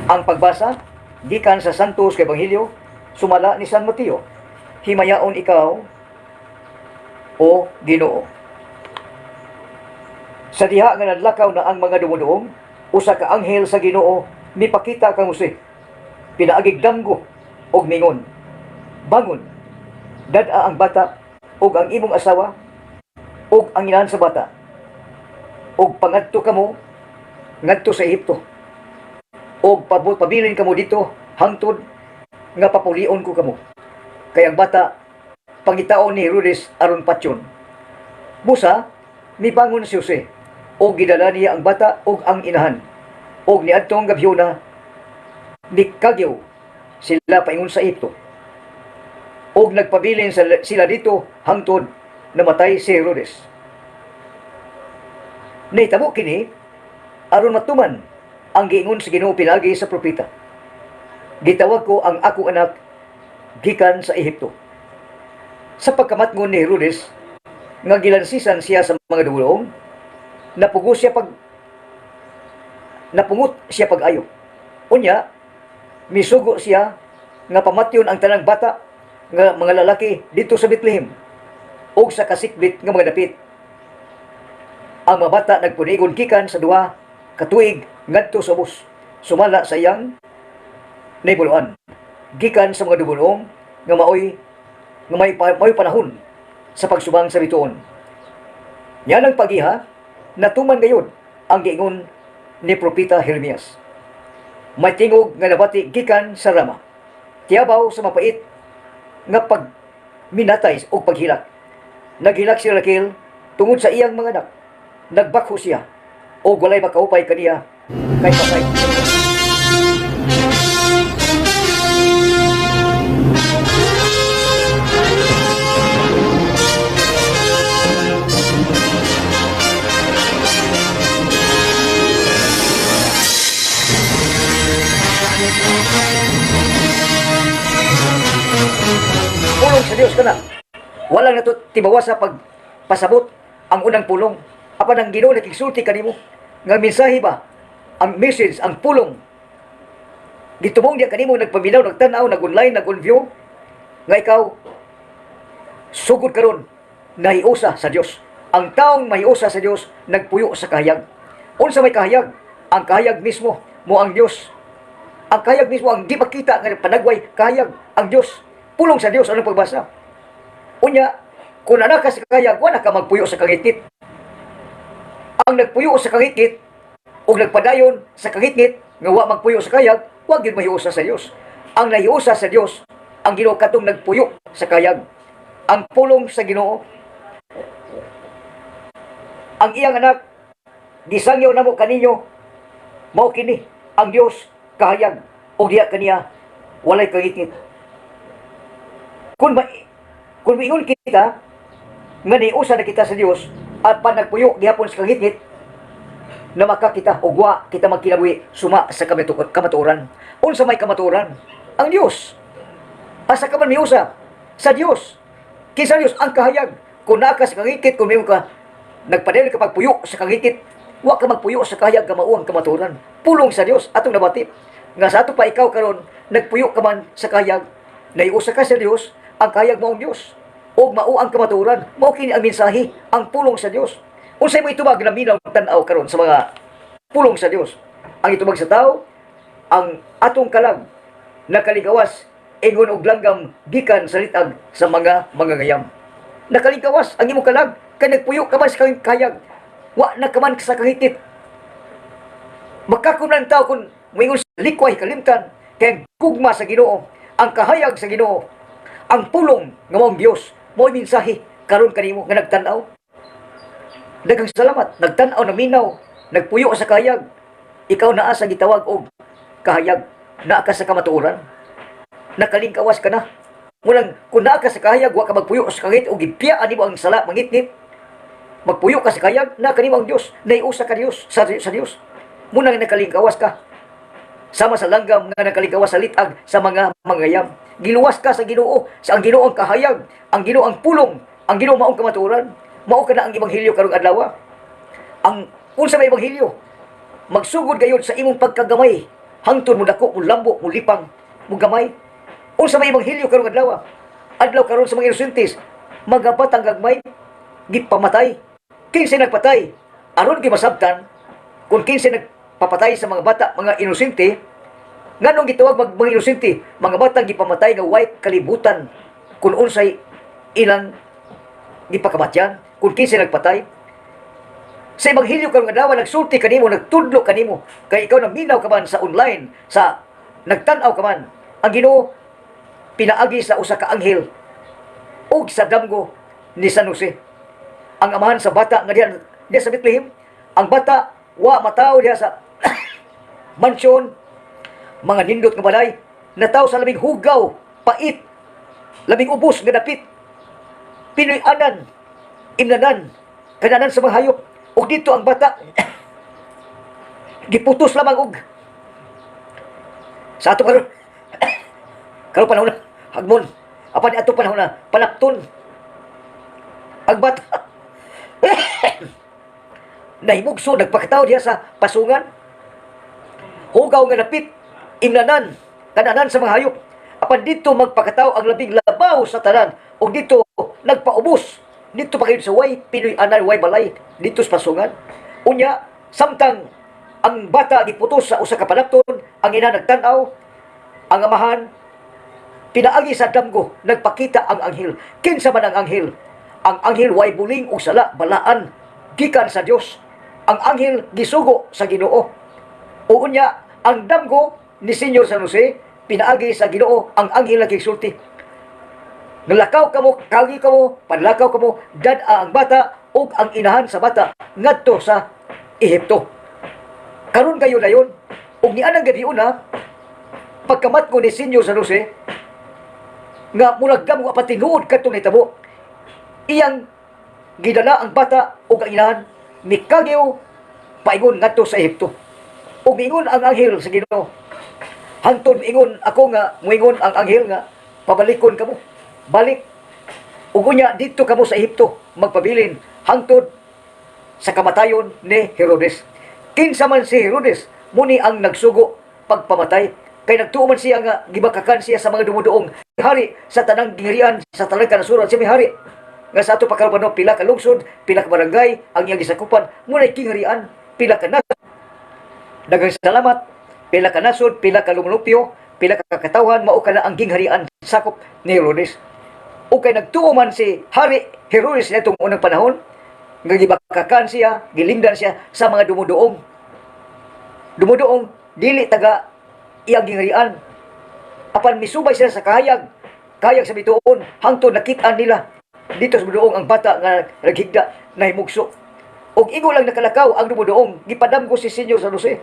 Ang pagbasa gikan sa Santos kay Ebanghelyo sumala ni San Mateo. Himayaon ikaw o Ginoo. Sa diha nga nadlakaw na ang mga dumuduong, usa ka anghel sa Ginoo mipakita kang Jose. Pinaagig damgo og mingon, bangon, dad-a ang bata og ang imong asawa og ang inahan sa bata, og pangadto kamo ngadto sa Ehipto, og pabilin kamo dito hangtod nga papulion ko kamo. Kay ang bata pangitaon ni Herodes aron patyon. Busa mibangon si Jose og gidala niya ang bata og ang inahan, og niadtong gabyona nikagyaw sila paingon sa Ehipto, og nagpabilin sila dito hangtod namatay si Herodes. Nahitabo kini aron matuman ang giingon sa Ginoo pinagi sa propeta. Gitawag ko ang ako anak gikan sa Ehipto. Sa pagkamatngon ni Herodes nga gilansisan siya sa mga dugong, napungot siya pag-ayo. Unya misugo siya nga pamatyon ang tanang bata nga mga lalaki dito sa Bethlehem og sa kasikbit nga mga dapit. Ang mga bata nagpunigon gikan sa duha ka tuig ngadto sa ubos, sumala sa iyang nahibuluan gikan sa mga dugong nga may panahon sa pagsubang sa bituon. Yan ang pagiha natuman gayud ang giingon ni propeta Jeremias. May tingog nga nabati gikan sa Rama, tiyabaw sa mapait nga pagminatay o paghilak. Naghilak si Raquel tungod sa iyang mga anak. Nagbakho siya o walay makaupay kaniya kay patay. Pulong sa Dios ka na. Walang nato tibawas sa pagpasabot ang unang pulong. Apan ang Ginoo nakigsulti kanimo nga mensahe ba, ang message, ang pulong. Gitumong diya kanimo nagpaminaw, nagtanaw, nag-online, nag-view nga ikaw sugod karon nahiusa sa Dios. Ang taong mahiusa sa Dios nagpuyo sa kahayag. Unsa may kahayag? Ang kahayag mismo mo ang Dios. Ang kahayag mismo ang di makita nga panagway kahayag ang Dios. Pulong sa Dios anong pagbasa. Unya, kung anak ka sa kahayag, wala ka magpuyo sa kangitngit. Ang nagpuyo sa kangitngit o nagpadayon sa kangitngit nga wa magpuyo sa kahayag, wag yun mahiusa sa Dios. Ang nahiusa sa Dios, ang Ginoo katong nagpuyo sa kahayag. Ang pulong sa Ginoo, ang iyang anak gisangyaw namo kaninyo, mao kini ang Dios kahayag o diya kaniya walay kangitngit. Kung miingon kita nga niusa na kita sa Dios at panagpuyo gihapon sa kangitngit na makakita o wa kita magkinabuhi suma sa kamatuoran. Unsa may kamatuoran? Ang Dios. Asa ka man miusa sa Dios. Kinsa Dios ang kahayag. Kung naa ka sa kangitngit, kung miingon ka nagpadayon ka pagpuyo sa kangitngit, wa ka magpuyo sa kahayag nga mao ang kamatuoran. Pulong sa Dios atong nabati. Nga sa ato pa ikaw karon nagpuyo ka man sa kahayag, naiusa ka sa Dios, ang kahayag mo ang Dios. O mao ang kamatuoran, mao kini ang mensahe, ang pulong sa Dios. Unsay mo itubag na minaw tan-aw karon sa mga pulong sa Dios? Ang itubag sa tao, ang atong kalag nakaligawas ingon og langgam gikan sa litag sa mga gayam. Nakaligawas ang imong kalag kay nagpuyo ka man sa kahayag. Wa na ka man sa kahitngit. Makakumlan tao kung moingon sa likway kalimtan kay gugma sa Ginoo, ang kahayag sa Ginoo, ang pulong nga mao ang Dios, mao mensahe karon kanimo nga nagtan-aw. Daghang salamat, nagtan-aw na minaw, nagpuyo sa kahayag. Ikaw naa sa gitawag og kahayag, naa ka sa kamatuoran. Nakalingkawas ka na. Mulang kung naa ka sa kahayag, wa ka magpuyo sa kahit o gipiyaan nimo ang sala mangitngit. Magpuyo ka sa kahayag, naa kanimo ang Dios, naiusa ka Dios sa Dios. Munang nakalingkawas ka sama sa langgam nga nakalingkawas sa litag sa mga manggayam. Giluwas ka sa Ginoo, sa ang Ginoo ang kahayag, ang Ginoo ang pulong, ang Ginoo maong kamatuoran. Mao ka na ang ebanghelyo karong adlaw. Ang unsa may ebanghelyo? Magsugod gayud sa imong pagkagamay hangtod mo dako, mo lambo, mo lipang, mo gamay. Unsa may ebanghelyo karong adlaw? Adlaw karon sa mga inosentes, mga batang gagmay gipamatay. Kinsa nagpatay? Aron gimasabtan kung kinsa nagpapatay sa mga bata, mga inosente, nganong gitawag mga inosente, mga batang gipamatay nga way kalibutan kung unsay ilang gipakamatyan, kung kinsa nagpatay. Sa ebanghelyo karong adlaw nagsulti kanimo, nagtudlo kanimo, kay ikaw naminaw ka man sa online, sa nagtan-aw ka man. Ang Ginoo pinaagi sa usa ka anghel ug sa damgo ni San Jose, ang amahan sa bata nga diha sa Bethlehem. Ang bata wa mataw diha sa mansyon, mga nindot nga balay, nataw sa labing hugaw, pait, labing ubos nga dapit, Pinoy-anan, imnanan, kananan sa mga hayop. Ug dito ang bata giputos lamang og sa ato karon panahon na hagmon, apan ato panahon na panapton ang bata nahimugso, nagpakataw diha sa pasungan, hugaw nga dapit, imnanan, kananan sa mga hayop. Apan dito magpakataw ang labing labaw sa tanan, ug dito nagpaubos dito pa kayo sa way Pinoy-anan, way balay dito sa pasungan. Unya samtang ang bata giputos sa usa ka panapton, ang ina nagtan-aw, ang amahan pinaagi sa damgo, nagpakita ang anghel. Kinsa man ang anghel? Ang anghel way buling o sala, balaan gikan sa Dios. Ang anghel gisugo sa Ginoo. O unya ang damgo ni Senyor San Jose pinaagi sa Ginoo, ang anghel nagsulti. Nalakaw kamo, kagi kamo, panlakaw kamo, dad-a ang bata o ang inahan sa bata ngadto sa Ehipto. Karon kayo dayon, ug nianang gabi una, pagkamat ko ni Senyor San Jose, nga murag damo pa tinuod kadtong nitabo, iyang gidala ang bata o ang inahan, mikagyo paingon ngadto sa Ehipto. Ug ingon ang anghel sa Ginoo, hangtod ingon ako nga, muingon ang anghel nga, pabalikon kamo. Balik. Ug unya dito kamo sa Ehipto magpabilin hangtod sa kamatayon ni Herodes. Kinsa man si Herodes, muni ang nagsugo pagpamatay, kay nagtuo man siya nga gibakakan siya sa mga dumuduong hari sa tanang gingharian sa tanang kanasuran. Siya may hari nga sa ato pagkalbano, pila ka lungsod, pila ka barangay ang iyang gisakupan, muna kingharian, pila ka nasod, daghang salamat, pila ka nasod, pila ka lumulupyo, pila ka katawhan, mao kana ang gingharian sakop ni Herodes. O kay nagtuo man si Hari Herodes na itong unang panahon, nga gibakakan siya, gilingdan siya sa mga dumuduong. Dumuduong, dili taga iyang gingharian. Apan misubay sila sa kahayag sa bituon, hangtod nakita nila dito sa dumuduong ang bata nga naghigda, nahimugso. Og ingo lang nakalakaw ang dumuduong, gipadamgo si Senyor San Jose.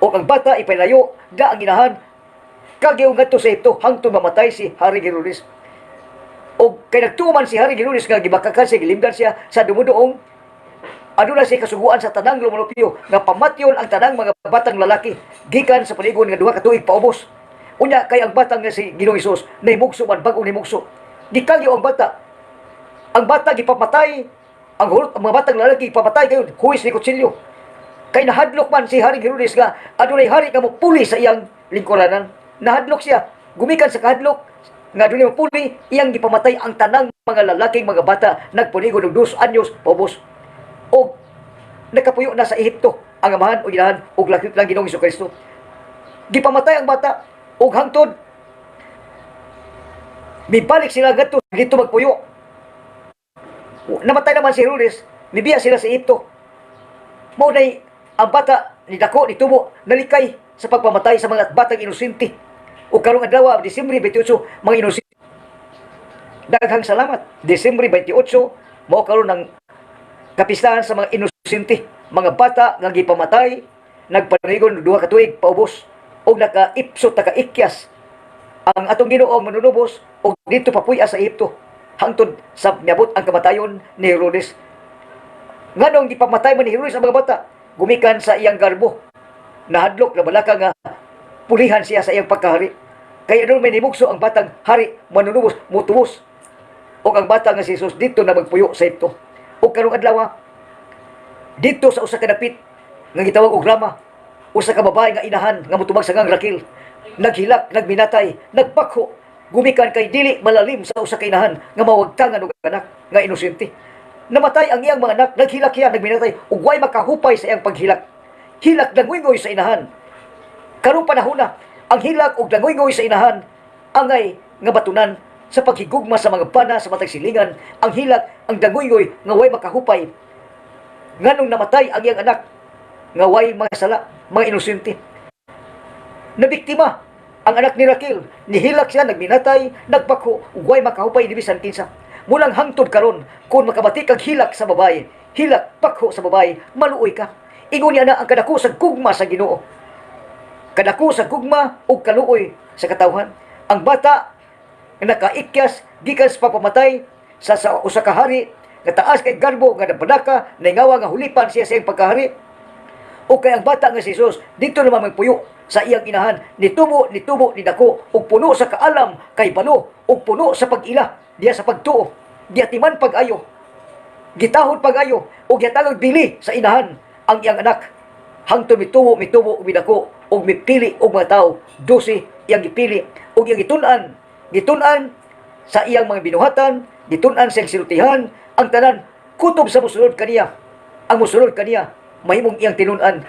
O ang bata ipalayo, da ang inahan, kagyaw ngadto sa ito, hangtod mamatay si Hari Herodes. O kay nagtuman si Hari Herodes nga gibakakan siya, gilimdan siya sa dumuduong, aduna siya kasuguan sa tanang lumulupyo nga pamatyon ang tanang mga batang lalaki gikan sa paligon nga duha ka tuig paubos. Unya kay ang batang nga si Ginoong Hesus nahimugso man, bag-o nahimugso, gikagyo ang bata. Ang bata gipapatay, ang mga batang lalaki gipapatay kayo huwis ni kutsilyo. Kay nahadlok man si Hari Herodes nga adunay hari nga mopuli sa iyang lingkuranan. Nahadlok siya, gumikan sa kahadlok nga dunay mapuli, iyang gipamatay ang tanang mga lalaking mga bata nagpuligon og 2 anyos paubos. O nakapuyo na sa Ehipto ang amahan o inahan og lakip lang Ginoong Jesucristo. Gipamatay ang bata og hangtod mibalik sila ngadto dito magpuyo. Namatay naman si Herodes, mibiya sila sa Ehipto. Mao nay ang bata ni dako ni tubo nalikay sa pagpamatay sa mga batang inosente. O karong adlaw, Disyembre 28, mga inosente. Daghang salamat. Disyembre 28, mao karon ng kapistahan sa mga inosente, mga bata nga gipamatay, nagpanigon 2 ka tuig paubos, og nakaipsot, nakaikyas ang atong Ginoo manunubos, og dito papuy sa Ehipto hangtod sa miabot ang kamatayon ni Herodes. Nganong gipamatay man ni Herodes ang mga bata, gumikan sa iyang garbo, nahadlok na balaka nga pulihan siya sa iyang pagkahari. Kaya doon may nimugso ang batang hari, manunubos, mutubos. O ang bata nga si Jesus dito na magpuyo sa ito. O karong adlaw, dito sa usa ka dapit nga gitawag og Rama, Usa ka babae nga inahan nga motubag sa ngang rakil, naghilak, nagminatay, nagpakho, gumikan kay dili malalim sa usa ka inahan nga mawagtangan og anak nga inosente. Namatay ang iyang mga anak, naghilak siya, nagminatay, ug way makahupay sa iyang paghilak. Hilak dangoy-ngoy sa inahan. Karong panahon na, ang hilak ug dangoy-ngoy sa inahan angay nga batunan sa paghigugma sa mga bana sa matag silingan. Ang hilak, ang dangoy-ngoy nga way makahupay. Nganong namatay ang iyang anak nga way mga sala, mga inosente. Nabiktima ang anak ni Raquel, nihilak siya, nagminatay, nagpakho, ug way makahupay ni bisan kinsa. Mulang hangtod karon, kung makabati kag hilak sa babae, hilak, pakho sa babae, maluoy ka. Ingon niya na ang kadako sa gugma sa Ginoo. Kadako sa gugma ug kaluoy sa katawhan. Ang bata nga nakaikyas gikan sa pagpamatay sa usa ka hari nga taas kay garbo nga napadaka, naingawa nga hulipan siya sa iyang pagkahari. O kay ang bata nga si Jesus dito naman magpuyo sa iyang inahan, nitubo ni dako ug puno sa kaalam kay balo ug puno sa pag-ila diya sa pagtuo, giatiman pag-ayo, gitahod pag-ayo ug gihatagag bili sa inahan ang iyang anak. Hangtod mitubo ug midako ug mipili og mga tawo, 12 iyang gipili ug iyang gitun-an sa iyang mga binuhatan, gitun-an sa iyang silutihan, ang tanan kutob sa musulod kaniya. Ang musulod kaniya mahimong iyang tinun-an,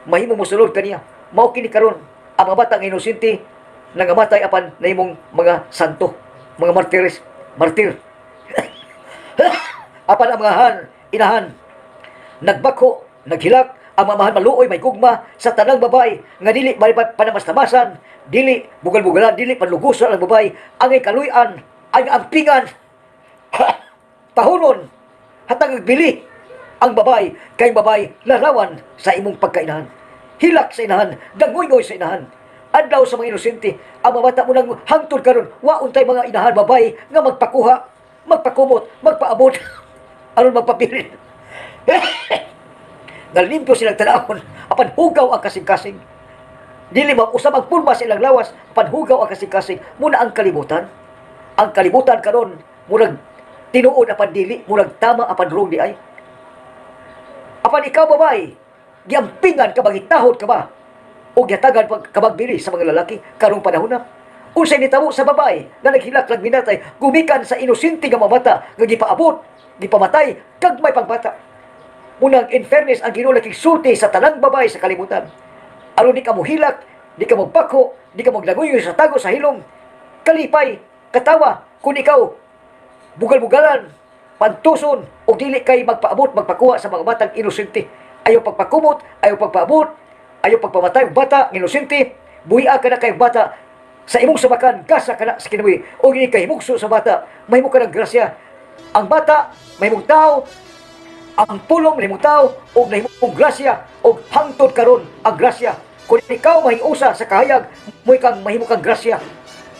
mahimong musulod kaniya. Mao kini karon ang mga bata nga inosente nangamatay apan nahimong mga santo, mga martir. Apan ang mga inahan nagbakho, naghilak, ang mamahan maluoy may gugma sa tanang babae nga dili panamastamasan, dili bugal-bugalan, dili panlugusan ang babae, angay kaluy-an, ang ampingan, tahunon, hatang bili ang babae, kay babae larawan sa imong pagkainahan. Hilak sa inahan, dangoy-ngoy sa inahan. Adlaw sa mga inosente, ang mga bata mo nang hangtod karon, waon tay mga inahan babae nga magpakuha, magpakumot, magpaabot, aron magpapilit. Nalimpyo silang tanahon, apan hugaw ang kasing-kasing. Dili usab ang pulma sa ilang lawas, apan hugaw ang kasing-kasing. Muna ang kalibutan. Ang kalibutan karon murag tinuod apan dili, murag tama apan wrong di ay. Apan ikaw babae, giampingan ka ba, gitahod ka ba, o gihatagan ka magbili sa mga lalaki karong panahon na. Unsay nitabo sa babae nga naghilak lang minatay, gumikan sa inosente nga mga bata nga gipaabot, gipamatay, kag may pagbata. Munang in fairness ang Ginoo nakigsulti sa tanang babae sa kalibutan. Aron di ka mo hilak, di ka mo pakho, di ka mo laguyo sa tago sa hilong, kalipay, katawa, kung ikaw bugal-bugalan, pantuson, o dili kay magpaabot, magpakuha sa mga batang inosente. Ayaw pagpakumot, ayaw pagpaabot, ayaw pagpamatay og bata, inosente, buhiya ka na kay bata, sa imong sabakan, gasa ka na sa kinabuhi, o hindi kay himugso sa bata, mahimo ka ng grasya. Ang bata, mahimong tao, ang pulong mahimong tao, o mahimong grasya, o hangtod karon ang grasya. Kung ikaw mahiusa sa kahayag, mahimo kang grasya.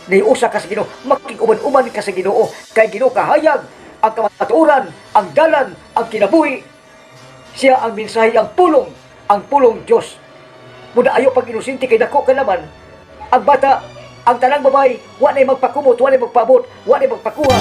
Nahiusa ka sa Ginoo, makikuman-uman ka sa Ginoo, kay Ginoo kahayag, ang kamatuoran, ang dalan, ang kinabuhi. Siya ang mensahe, ang pulong Diyos. Muna ayaw pag inosente kay dako ka naman, ang bata, ang tanang babae, wa na magpakumot, wa na magpaabot, wa na magpakuha.